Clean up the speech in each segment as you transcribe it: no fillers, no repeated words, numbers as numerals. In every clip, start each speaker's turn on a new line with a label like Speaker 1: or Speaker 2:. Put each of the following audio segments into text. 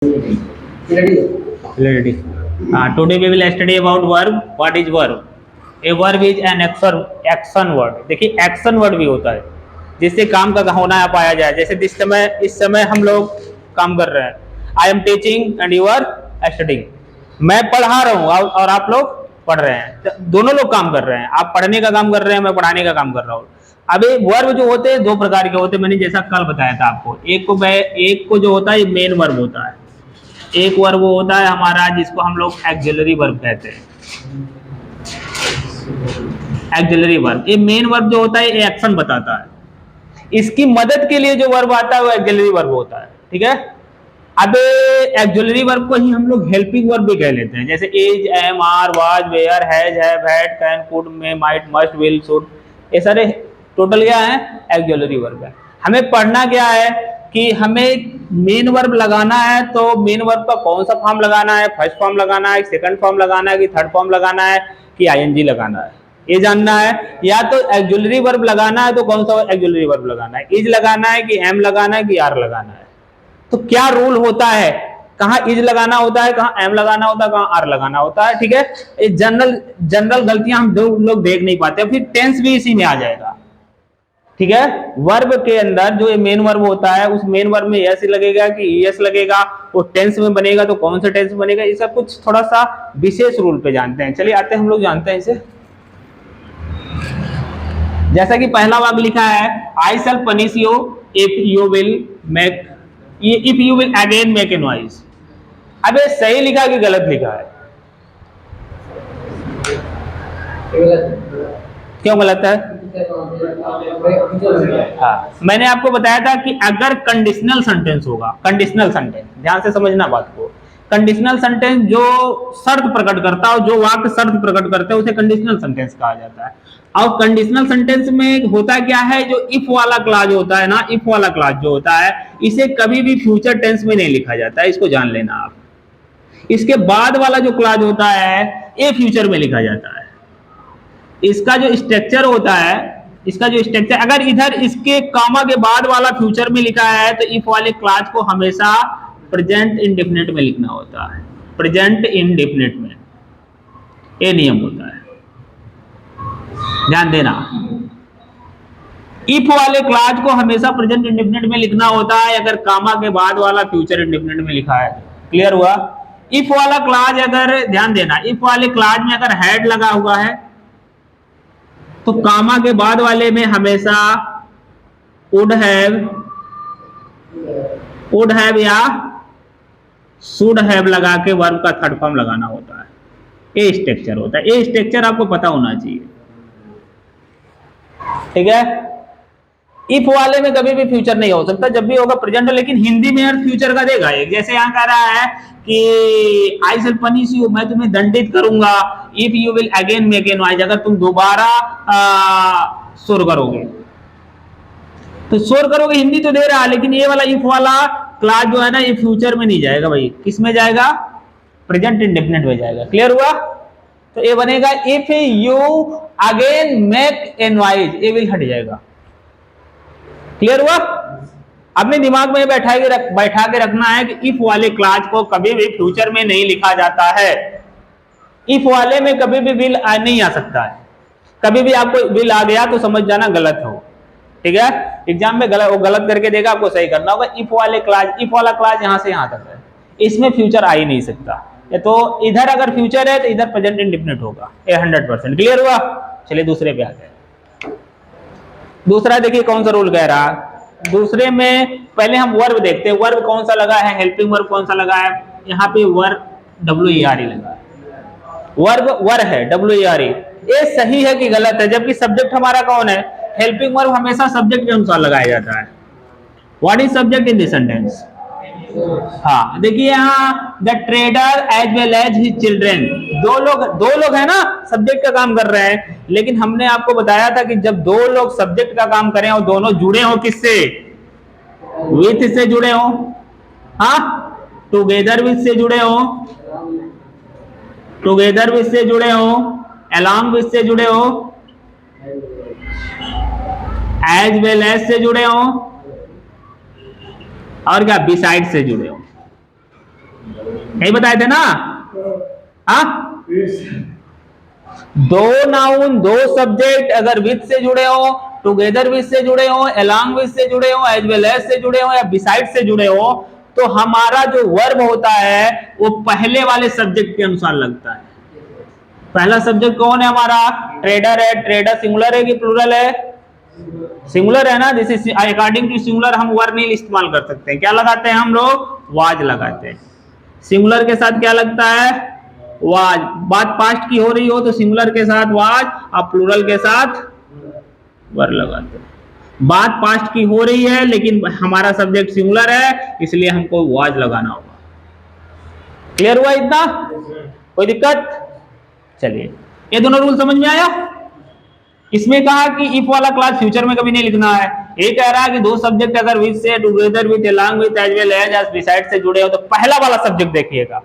Speaker 1: Already. Today we will study about verb. What is verb? A verb is an action word. देखिए action word भी होता है जिससे काम का होना पाया जाए। जैसे इस समय हम लोग काम कर रहे हैं। I am teaching and you are studying. मैं पढ़ा रहा हूँ और आप लोग पढ़ रहे हैं। तो दोनों लोग काम कर रहे हैं। आप पढ़ने का काम कर रहे हैं, मैं पढ़ाने का काम कर रहा हूँ। अब ये वर्ब जो होते हैं दो प्रकार के होते हैं। मैंने जैसा कल बताया था आपको, एक को जो होता है मेन वर्ब होता है, एक वर्ब वो होता है हमारा जिसको हम लोग एक्सिलरी वर्ब कहते हैं। एक्सिलरी वर्ब, ये मेन वर्ब जो होता है ये एक्शन बताता है। इसकी मदद के लिए जो वर्ब आता है वो एक्सिलरी वर्ब होता है। ठीक है। अब एक्सिलरी वर्ब को ही हम लोग हेल्पिंग वर्ब भी कह लेते हैं। जैसे is, am, are, was, were, has, have, had, can, could, may, might, must, will, should, ये सारे टोटल क्या है? एक्सिलरी वर्ब है। हमें पढ़ना क्या है कि हमें मेन वर्ब लगाना है, तो मेन वर्ब का कौन सा फॉर्म लगाना है? फर्स्ट फॉर्म लगाना है, सेकंड फॉर्म लगाना है, कि थर्ड फॉर्म लगाना है, कि आईएनजी लगाना है, ये जानना है। या तो एक्सिलरी वर्ब लगाना है तो कौन सा एक्सिलरी वर्ब लगाना है? इज लगाना है, कि एम लगाना है, कि आर लगाना है। तो क्या रूल होता है, कहाँ इज लगाना होता है, कहाँ एम लगाना होता है, कहाँ आर लगाना होता है। ठीक है। ये जनरल गलतियां हम लोग देख नहीं पाते। फिर टेंस भी इसी में आ जाएगा। ठीक है। वर्ब के अंदर जो मेन वर्ब होता है उस मेन वर्ब में यस लगेगा कि यस लगेगा, वो टेंस में बनेगा तो कौन सा टेंस में बनेगा, ये सब कुछ थोड़ा सा विशेष रूल पे जानते हैं। चलिए आते हैं, हम लोग जानते हैं इसे। जैसा कि पहला वाक्य लिखा है, I shall punish you if you will again make a noise. अब ये सही लिखा कि गलत लिखा है? क्यों गलत है? हाँ, मैंने आपको बताया था कि अगर कंडीशनल सेंटेंस होगा, कंडीशनल सेंटेंस ध्यान से समझना बात को, कंडीशनल सेंटेंस जो शर्त प्रकट करता है, जो वाक्य शर्त प्रकट करते हैं उसे कंडीशनल सेंटेंस कहा जाता है। और कंडीशनल सेंटेंस में होता क्या है, जो इफ वाला क्लॉज होता है ना, इफ वाला क्लॉज जो होता है इसे कभी भी फ्यूचर टेंस में नहीं लिखा जाता है, इसको जान लेना आप। इसके बाद वाला जो क्लॉज होता है ये फ्यूचर में लिखा जाता है। इसका जो स्ट्रक्चर होता है, इसका जो स्ट्रक्चर, अगर इधर इसके कामा के बाद वाला फ्यूचर में लिखा है तो इफ वाले क्लॉज को हमेशा प्रेजेंट इंडेफिनिट में लिखना होता है। प्रेजेंट इंडेफिनिट में ये नियम होता है, ध्यान देना। इफ वाले क्लॉज को हमेशा प्रेजेंट इंडेफिनिट में लिखना होता है अगर कामा के बाद वाला फ्यूचर इंडेफिनिट में लिखा है। क्लियर हुआ? इफ वाला क्लॉज अगर, ध्यान देना, इफ वाले क्लॉज में अगर हैड लगा हुआ है तो कामा के बाद वाले में हमेशा वुड हैव या शुड हैव लगा के वर्ब का थर्ड फॉर्म लगाना होता है। ये स्ट्रक्चर होता है, ये स्ट्रक्चर आपको पता होना चाहिए। ठीक है। इफ वाले में कभी भी फ्यूचर नहीं हो सकता, जब भी होगा प्रेजेंट, लेकिन हिंदी में अर्थ फ्यूचर का देगा। एक जैसे यहां कह रहा है कि आई शैल पनिश यू, मैं तुम्हें दंडित करूंगा, if you will again make a noise, अगर तुम दोबारा शोर करोगे। तो शोर करोगे हिंदी तो दे रहा है, लेकिन ये वाला इफ वाला क्लॉज जो है ना ये फ्यूचर में नहीं जाएगा भाई, किस में जाएगा? प्रेजेंट इंडेफिनिट में जाएगा। क्लियर हुआ? तो ये बनेगा if you again make a noise, ये विल हट जाएगा। क्लियर हुआ? अपने दिमाग में बैठा के रखना है कि इफ वाले क्लॉज को कभी भी फ्यूचर में नहीं लिखा जाता है। इफ वाले में कभी भी विल नहीं आ सकता है। कभी भी आपको विल आ गया तो समझ जाना गलत हो। ठीक है। एग्जाम में गलत करके देगा, आपको सही करना होगा। इफ वाले क्लॉज, इफ वाला क्लॉज यहां से यहां तक है, इसमें फ्यूचर आ ही नहीं सकता। तो इधर अगर फ्यूचर है तो इधर प्रेजेंट इंडेफिनिट होगा, ये 100%। क्लियर हुआ? चलिए दूसरे पे आ गए। दूसरा देखिए कौन सा रूल कह रहा है। दूसरे में पहले हम वर्ब देखते हैं। वर्ब कौन सा लगा है, हेल्पिंग वर्ब कौन सा लगा है? यहाँ पे वर्ब WERE लगा है। वर्ब वर है, WERE। ये सही है कि गलत है? जबकि सब्जेक्ट हमारा कौन है? हेल्पिंग वर्ब हमेशा सब्जेक्ट के अनुसार लगाया जाता है। What is subject in this sentence? हाँ, देखिए यहाँ the trader as well as his children, दो लोग है ना सब्जेक्ट का काम कर रहे हैं। लेकिन हमने आपको बताया था कि जब दो लोग सब्जेक्ट का काम करें और दोनों जुड़े हो किससे? विथ से जुड़े हो, हाँ, टुगेदर विथ से जुड़े हो, टुगेदर विथ से जुड़े हो, अलॉन्ग विथ से जुड़े हो, एज वेल एज से जुड़े हो, और क्या बिसाइड से जुड़े हो। यही बताए थे ना? हाँ, दो नाउन दो सब्जेक्ट अगर विथ से जुड़े हो, टुगेदर विथ से जुड़े हो, अलोंग विथ से जुड़े हो, एज वेल एज से जुड़े हो या बिसाइड से जुड़े हो, तो हमारा जो वर्ब होता है वो पहले वाले सब्जेक्ट के अनुसार लगता है। पहला सब्जेक्ट कौन है हमारा? ट्रेडर है। ट्रेडर सिंगुलर है कि प्लूरल है? सिंगुलर है ना। This is according to singular हम वर्ब नहीं इस्तेमाल कर सकते हैं। क्या लगाते हैं हम लोग? वाज लगाते हैं। सिंगुलर के साथ क्या लगता है? वाज। बात पास्ट की हो रही हो तो सिंगुलर के साथ वाज और प्लूरल के साथ वर्ब लगाते हैं। बात पास्ट की हो रही है लेकिन हमारा सब्जेक्ट सिंगुलर है, इसलिए हमको वाज लगाना होगा। क्लियर हुआ इतना? कोई दिक्कत? चलिए, ये दोनों रूल समझ में आया? इसमें कहा कि इफ वाला क्लास फ्यूचर में कभी नहीं लिखना है। ये कह रहा है कि दो सब्जेक्ट अगर विथ से, together with, along with, as well as, besides से जुड़े हो तो पहला वाला सब्जेक्ट देखिएगा।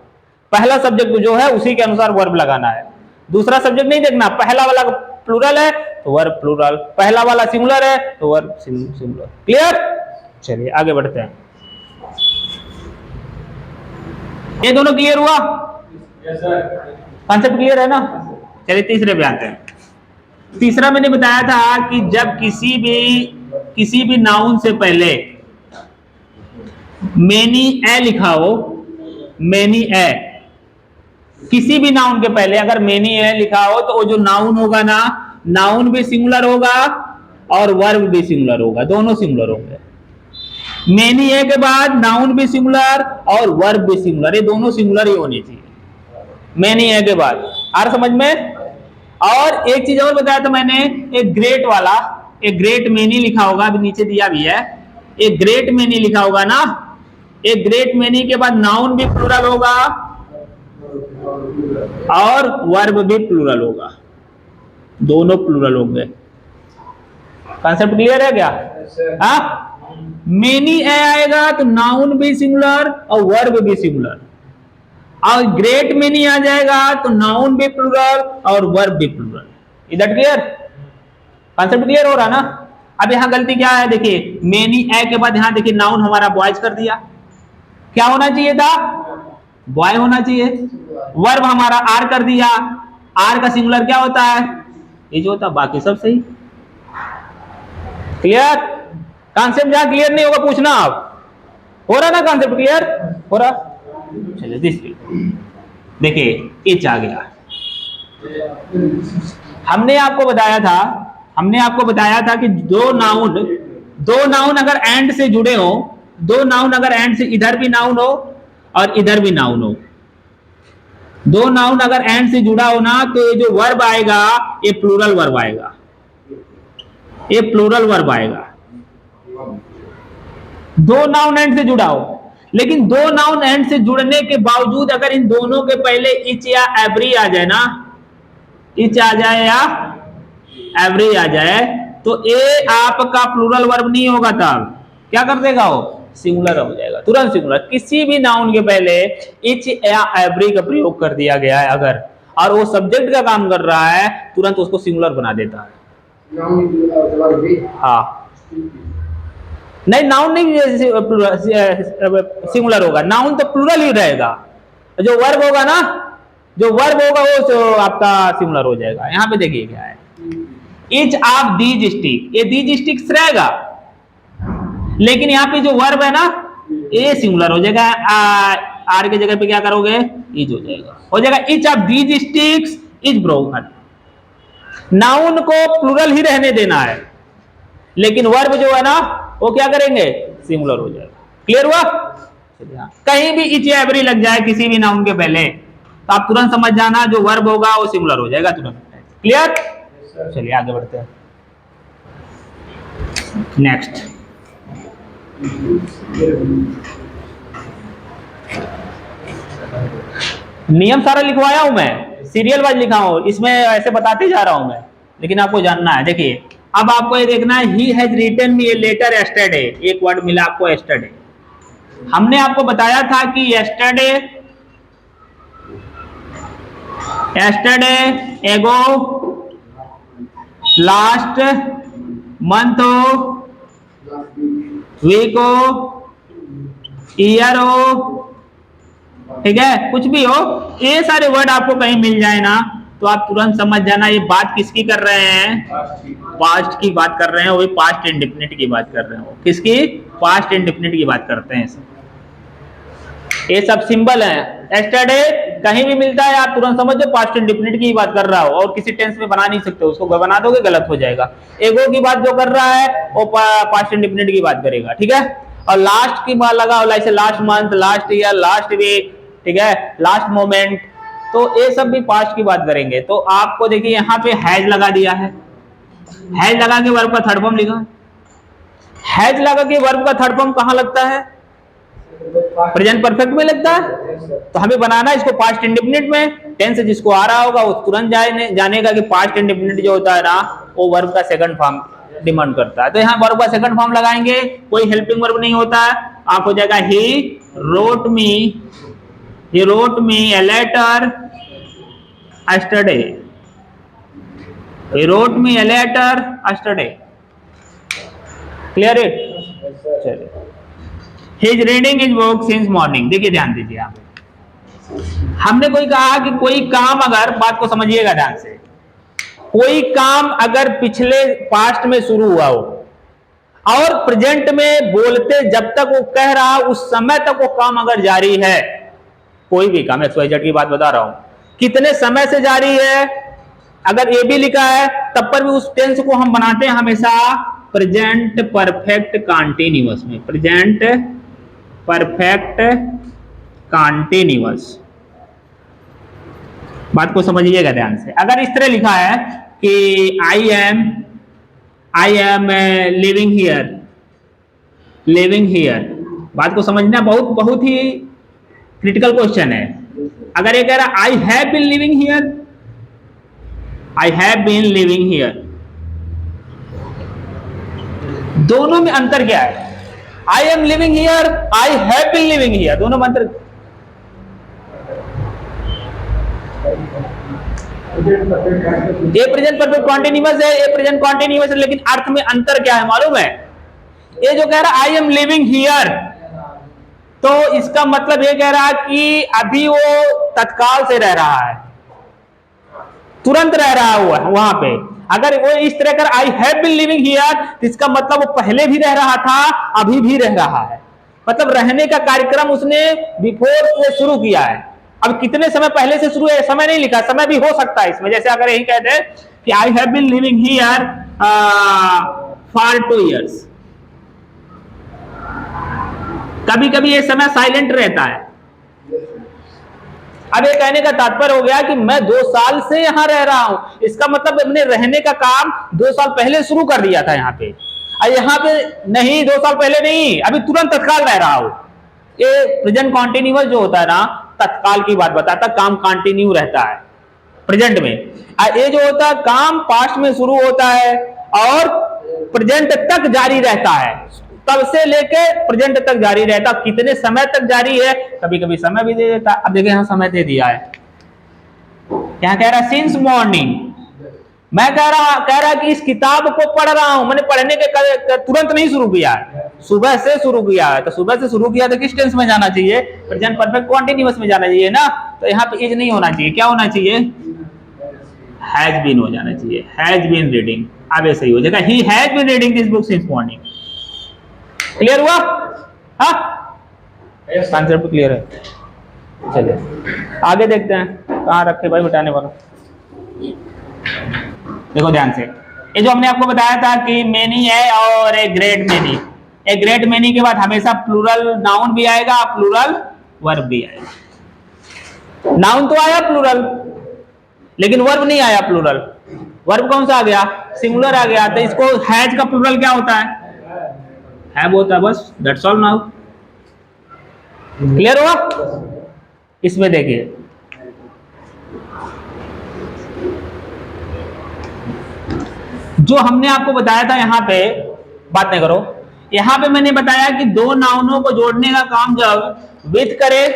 Speaker 1: पहला सब्जेक्ट जो है उसी के अनुसार वर्ब लगाना है। दूसरा सब्जेक्ट नहीं देखना। पहला वाला प्लूरल है तो वर्ब प्लूरल, पहला वाला सिंगुलर है तो वर्ब सिंगुलर। क्लियर? चलिए आगे बढ़ते हैं। ये दोनों क्लियर हुआ? कॉन्सेप्ट क्लियर है ना? चलिए तीसरे पे आते हैं। तीसरा मैंने बताया था कि जब किसी भी नाउन से पहले मेनी ए लिखा हो, मेनी ए, किसी भी नाउन के पहले अगर मेनी ए लिखा हो तो वो जो नाउन होगा ना, नाउन भी सिंगुलर होगा और वर्ब भी सिंगुलर होगा, दोनों सिंगुलर होंगे। मेनी ए के बाद नाउन भी सिंगुलर और वर्ब भी सिंगुलर, ये दोनों सिंगुलर ही होनी चाहिए मेनी ए के बाद। आ रहा समझ में? और एक चीज और बताया था मैंने, एक ग्रेट वाला, एक ग्रेट मेनी लिखा होगा, अभी नीचे दिया भी है, एक ग्रेट मेनी लिखा होगा ना, एक ग्रेट मेनी के बाद नाउन भी प्लूरल होगा और वर्ब भी प्लूरल होगा, दोनों प्लूरल होंगे। कॉन्सेप्ट क्लियर है क्या? हाँ, मेनी ए आएगा तो नाउन भी सिंगुलर और वर्ब भी सिंगुलर, और ग्रेट मेनी आ जाएगा तो नाउन भी प्लूरल और वर्ब भी plural. Is that clear? Concept clear हो रहा ना? अब यहां गलती क्या है? देखिए, मेनी ए के बाद यहां देखिए नाउन हमारा बॉयज कर दिया। क्या होना चाहिए था? बॉय होना चाहिए। वर्ब हमारा आर कर दिया। आर का सिंगुलर क्या होता है? ये जो होता है। बाकी सब सही। क्लियर? कॉन्सेप्ट जहां क्लियर नहीं होगा पूछना आप। हो रहा ना कॉन्सेप्ट क्लियर? हो रहा? चलिए देखिए, इच आ गया। हमने आपको बताया था कि दो नाउन अगर एंड से जुड़े हो, दो नाउन अगर एंड से, इधर भी नाउन हो और इधर भी नाउन हो, दो नाउन अगर एंड से जुड़ा हो ना, तो ये जो वर्ब आएगा ये प्लूरल वर्ब आएगा, ये प्लूरल वर्ब आएगा। दो नाउन एंड से जुड़ा हो, लेकिन दो नाउन एंड से जुड़ने के बावजूद अगर इन दोनों के पहले इच या एवरी आ जाए ना, इच आ जाए या एवरी आ जाए, तो ये आपका प्लूरल वर्ब नहीं होगा। तब क्या कर देगा? वो सिंगुलर हो जाएगा, तुरंत सिंगुलर। किसी भी नाउन के पहले इच या एवरी का प्रयोग कर दिया गया है अगर, और वो सब्जेक्ट का काम कर रहा है, तुरंत उसको सिंगुलर बना देता है। हाँ, नहीं, नाउन नहीं सिंगुलर होगा, नाउन तो प्लूरल ही रहेगा। जो वर्ब होगा ना, जो वर्ब होगा वो आपका सिंगुलर हो जाएगा। यहां पे देखिए क्या है, इच ऑफ दीज स्टिक, ये दीज स्टिक्स रहेगा, लेकिन यहाँ पे जो वर्ब है ना ये सिंगुलर हो जाएगा। आर के जगह पे क्या करोगे? इज हो जाएगा each of these sticks is broken. Noun को प्लूरल ही रहने देना है, लेकिन वर्ब जो है ना वो क्या करेंगे? सिंगुलर हो जाएगा। क्लियर हुआ? कहीं भी इच या एवरी लग जाए किसी भी नाउन के पहले, तो आप तुरंत समझ जाना जो वर्ब होगा वो सिंगुलर हो जाएगा तुरंत। क्लियर? चलिए आगे बढ़ते हैं। नेक्स्ट, नियम सारा लिखवाया हूं मैं, सीरियल वाइज लिखा हूं, इसमें ऐसे बताते जा रहा हूं मैं, लेकिन आपको जानना है। देखिए, अब आपको ये देखना है, he has written me a letter yesterday, एक वर्ड मिला आपको यस्टरडे। हमने आपको बताया था कि यस्टरडे, एगो, लास्ट मंथ हो, वीक हो, ईयर हो, ठीक है, कुछ भी हो, ये सारे वर्ड आपको कहीं मिल जाए ना तो आप तुरंत समझ जाना ये बात किसकी कर रहे हैं, पास्ट की बात कर रहे हैं, वही पास्ट इंडेफिनिट की बात कर रहे हैं। किसकी? पास्ट इंडेफिनिट की बात करते हैं। ये सब सिंबल है। एस्टरडे कहीं भी मिलता है आप तुरंत समझ लो पास्ट इंडेफिनिट की बात कर रहा हो, और किसी टेंस में बना नहीं सकते, उसको बना दोगे गलत हो जाएगा। एगो की बात जो कर रहा है वो पास्ट इंडेफिनिट की बात करेगा, ठीक है। और लास्ट की बात लगा जैसे last month, last year, last week, ठीक है, लास्ट मोमेंट, तो ये सब भी पास्ट की बात करेंगे। तो आपको देखिए यहाँ पे हैज लगा दिया है, हैज लगा के वर्ब का थर्ड फॉर्म लिखा। हैज लगा के वर्ब का थर्ड फॉर्म कहाँ लगता है? प्रेजेंट परफेक्ट में लगता है। तो हमें बनाना है इसको पास्ट इंडेफिनिट में। टेंस जिसको आ रहा होगा वो तुरंत जानेगा कि पास्ट इंडेफिनिट जो होता है ना वो वर्ब का सेकंड फॉर्म डिमांड करता है। तो यहाँ वर्ब का सेकंड फॉर्म लगाएंगे, कोई हेल्पिंग वर्ब नहीं होता है, आप हो जाएगा he wrote me a letter yesterday, he wrote me a letter yesterday, clear it? चलिए, he is reading his book since morning। देखिए ध्यान दीजिए आप, हमने कोई कहा कि कोई काम अगर, बात को समझिएगा ध्यान से, कोई काम अगर पिछले पास्ट में शुरू हुआ हो और प्रेजेंट में बोलते जब तक वो कह रहा उस समय तक वो काम अगर जारी है, कोई भी काम, XYZ की बात बता रहा हूं, कितने समय से जारी है, अगर ए भी लिखा है तब पर भी उस टेंस को हम बनाते हैं हमेशा प्रेजेंट परफेक्ट कॉन्टिन्यूअस में, प्रेजेंट परफेक्ट कॉन्टिन्यूअस। बात को समझिएगा ध्यान से। अगर इस तरह लिखा है कि आई एम लिविंग हियर, बात को समझना बहुत ही क्रिटिकल क्वेश्चन है। अगर ये कह रहा I have been living here, दोनों में अंतर क्या है? I am living here, I have been living here, दोनों में अंतर। ये प्रेजेंट परफेक्ट कॉन्टिन्यूअस है, ये प्रेजेंट कॉन्टिन्यूअस है, लेकिन अर्थ में अंतर क्या है मालूम है? ये जो कह रहा आई एम लिविंग हियर, तो इसका मतलब ये कह रहा है कि अभी वो तत्काल से रह रहा है, तुरंत रह रहा हुआ है वहां पे। अगर वो इस तरह कर I have been living here, तो इसका मतलब वो पहले भी रह रहा था, अभी भी रह रहा है, मतलब रहने का कार्यक्रम उसने बिफोर से शुरू किया है। अब कितने समय पहले से शुरू है, समय नहीं लिखा, समय भी हो सकता है इसमें। जैसे अगर यही कहते हैं कि I have been living here for 2 years, कभी कभी ये समय साइलेंट रहता है। अब ये कहने का तात्पर्य हो गया कि मैं 2 साल से यहां रह रहा हूं, इसका मतलब मैंने रहने का काम 2 साल पहले शुरू कर दिया था यहाँ पे, और यहाँ पे नहीं, 2 साल पहले नहीं, अभी तुरंत तत्काल रह रहा हूं। ये प्रेजेंट कॉन्टिन्यूअस जो होता है ना, तत्काल की बात बताता, काम कंटिन्यू रहता है प्रेजेंट में। ये जो होता है काम पास्ट में शुरू होता है और प्रेजेंट तक जारी रहता है, तब से लेके प्रेजेंट तक जारी रहता। कितने समय तक जारी है, कभी कभी समय भी दे देता। अब देखिए यहां समय दे दिया है, क्या कह रहा है? Since morning. मैं कह रहा कि इस किताब को पढ़ रहा हूं, मैंने पढ़ने के तुरंत नहीं शुरू किया है, सुबह से शुरू किया है। तो सुबह से शुरू किया तो किस टेंस में जाना चाहिए? प्रेजेंट परफेक्ट कॉन्टिन्यूअस में जाना चाहिए ना। तो यहाँ पे इज नहीं होना चाहिए, क्या होना चाहिए? हैज बीन हो जाना चाहिए, हैज बीन रीडिंग। अब ऐसे ही हो जाएगा, he has been reading this book since morning. Clear हुआ? हाँ, कॉन्सेप्ट क्लियर है। चलिए आगे देखते हैं, कहाँ रखे भाई मिटाने वाला। देखो ध्यान से, ये जो हमने आपको बताया था कि मेनी है और a great many, a great many के बाद हमेशा प्लूरल नाउन भी आएगा, प्लूरल वर्ब भी आएगा। नाउन तो आया प्लूरल, लेकिन वर्ब नहीं आया प्लूरल। वर्ब कौन सा आ गया? सिंगुलर आ गया। तो इसको हैज का प्लूरल क्या होता है? हैव होता है, बस दैट्स ऑल। नाउ क्लियर हुआ? इसमें देखिए, जो हमने आपको बताया था, यहां पे बात नहीं करो, यहां पे मैंने बताया कि 2 नाउनों को जोड़ने का काम जब विथ करे,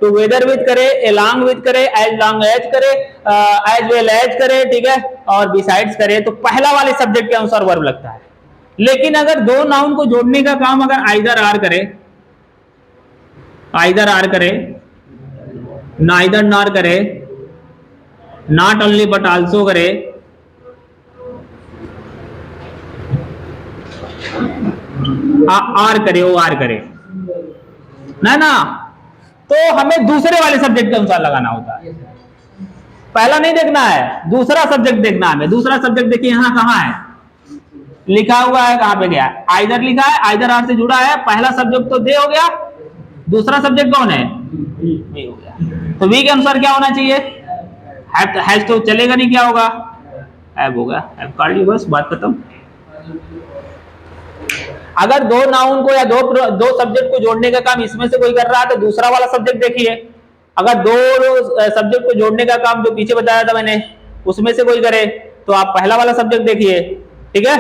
Speaker 1: टुगेदर विथ करे, एलॉन्ग विथ करे, एज लॉन्ग एज करे, एज वेल एज करे, ठीक है, और बिसाइड्स करे, तो पहला वाले सब्जेक्ट के अनुसार वर्ब लगता है। लेकिन अगर 2 नाउन को जोड़ने का काम अगर आइदर आर करे, आइदर आर करे, नाइदर नॉर करे, नॉट ओनली बट आल्सो करे, आर करे, वो आर करे ना, तो हमें दूसरे वाले सब्जेक्ट के अनुसार लगाना होता है। पहला नहीं देखना है, दूसरा सब्जेक्ट देखना है हमें। दूसरा सब्जेक्ट देखिए यहाँ कहाँ है लिखा हुआ है, कहाँ पे गया, आइदर लिखा है, आइदर आर से जुड़ा है। पहला सब्जेक्ट तो दे हो गया, दूसरा सब्जेक्ट कौन है, बी हो गया। तो बी के अनुसार क्या होना चाहिए, हैज तो चलेगा नहीं, क्या होगा, हैव होगा, हैव काट ली, बस बात खत्म। अगर दो नाउन को या दो सब्जेक्ट को जोड़ने का काम इसमें से कोई कर रहा है तो दूसरा वाला सब्जेक्ट देखिए। अगर दो सब्जेक्ट को जोड़ने का काम जो पीछे बताया था मैंने उसमें से कोई करे तो आप पहला वाला सब्जेक्ट देखिए, ठीक है।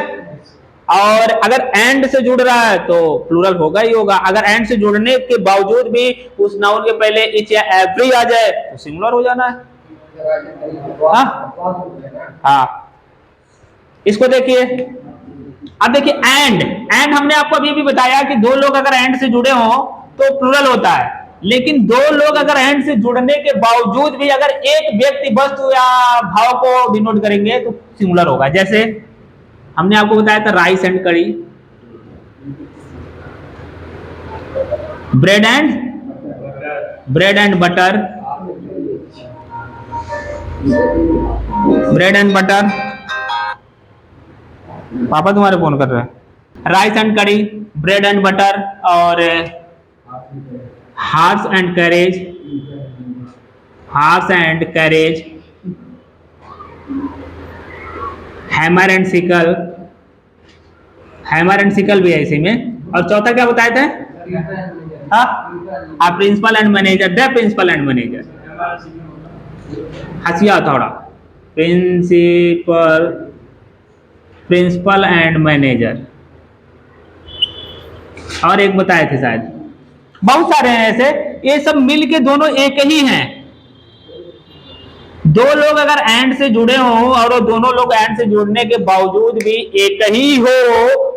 Speaker 1: और अगर एंड से जुड़ रहा है तो प्लूरल होगा ही होगा। अगर एंड से जुड़ने के बावजूद भी उस नाउन के पहले इच या एवरी आ जाए तो सिंगुलर हो जाना है। हाँ, इसको देखिए। अब देखिए एंड हमने आपको अभी भी बताया कि दो लोग अगर एंड से जुड़े हो तो प्लूरल होता है, लेकिन दो लोग अगर एंड से जुड़ने के बावजूद भी अगर एक व्यक्ति वस्तु या भाव को डिनोट करेंगे तो सिंगुलर होगा। जैसे हमने आपको बताया था rice and curry, bread and butter, bread and butter. पापा तुम्हारे फोन कर रहे हैं। Rice and curry, bread and butter, और horse and carriage, hammer and sickle भी है इसी में। और चौथा क्या बताए थे, principal and manager, the principal and manager. हंसिया थोड़ा, प्रिंसिपल एंड मैनेजर। और एक बताए थे शायद, बहुत सारे हैं ऐसे। ये सब मिलके दोनों एक ही हैं। दो लोग अगर एंड से जुड़े हो और वो दोनों लोग एंड से जुड़ने के बावजूद भी एक ही हो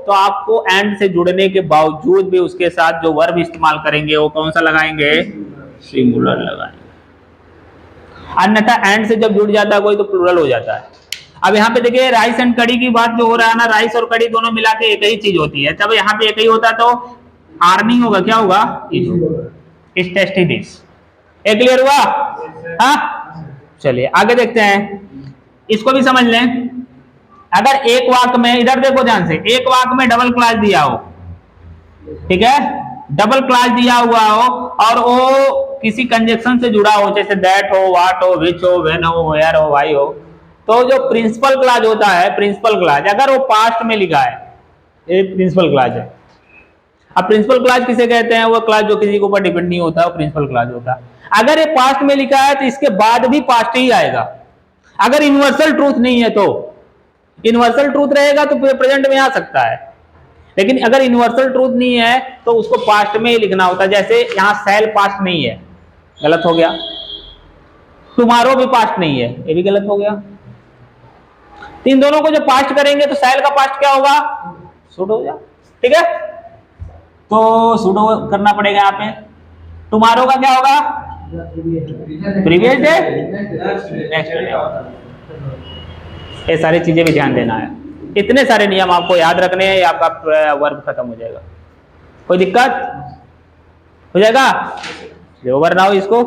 Speaker 1: तो आपको एंड से जुड़ने के बावजूद भी उसके साथ जो वर्ब इस्तेमाल करेंगे वो कौन सा लगाएंगे, सिंगुलर लगाएंगे। अन्यथा एंड से जब जुड़ जाता है कोई तो प्लूरल हो जाता है। अब यहाँ पे देखिए राइस एंड कड़ी की बात जो हो रहा है ना, राइस और कड़ी दोनों मिला के एक ही चीज होती है। जब यहाँ पे एक ही होता तो आर नहीं होगा, क्या होगा, इस टेस्टी डिश। एक क्लियर हुआ? हाँ, चलिए आगे देखते हैं, इसको भी समझ लें। अगर एक वाक्य में, इधर देखो ध्यान से, एक वाक्य में डबल क्लॉज दिया हो, ठीक है, डबल क्लॉज दिया हुआ हो और वो किसी कंजक्शन से जुड़ा हो, जैसे दैट हो, व्हाट हो, विच हो, व्हेन हो, वेयर हो, व्हाई हो, तो जो प्रिंसिपल क्लॉज होता है, प्रिंसिपल क्लॉज अगर वो पास्ट में लिखा है, ये प्रिंसिपल क्लॉज है। अब प्रिंसिपल क्लॉज किसे कहते हैं, वो क्लॉज जो किसी के ऊपर डिपेंड नहीं होता, वो प्रिंसिपल क्लॉज होता है। अगर ये पास्ट में लिखा है तो इसके बाद भी पास्ट ही आएगा। अगर यूनिवर्सल ट्रूथ नहीं है तो, यूनिवर्सल ट्रूथ रहेगा तो प्रेजेंट में आ सकता है, लेकिन अगर यूनिवर्सल ट्रूथ नहीं है तो उसको पास्ट में ही लिखना होता है। जैसे यहाँ सेल पास्ट नहीं है, गलत हो गया। टुमारो भी पास्ट नहीं है, ये भी गलत हो गया। इन दोनों को जब पास्ट करेंगे तो सेल का पास्ट क्या होगा, शुड हो जाए, ठीक है। तो शुड करना पड़ेगा यहाँ पे। टुमारो का क्या होगा, प्रीवियस डे, नेक्स्ट डे होगा। ये सारी चीजें भी ध्यान देना है। इतने सारे नियम आपको याद रखने हैं, आपका वर्ब खत्म हो जाएगा। कोई दिक्कत हो जाएगा, ओवर नाउ इसको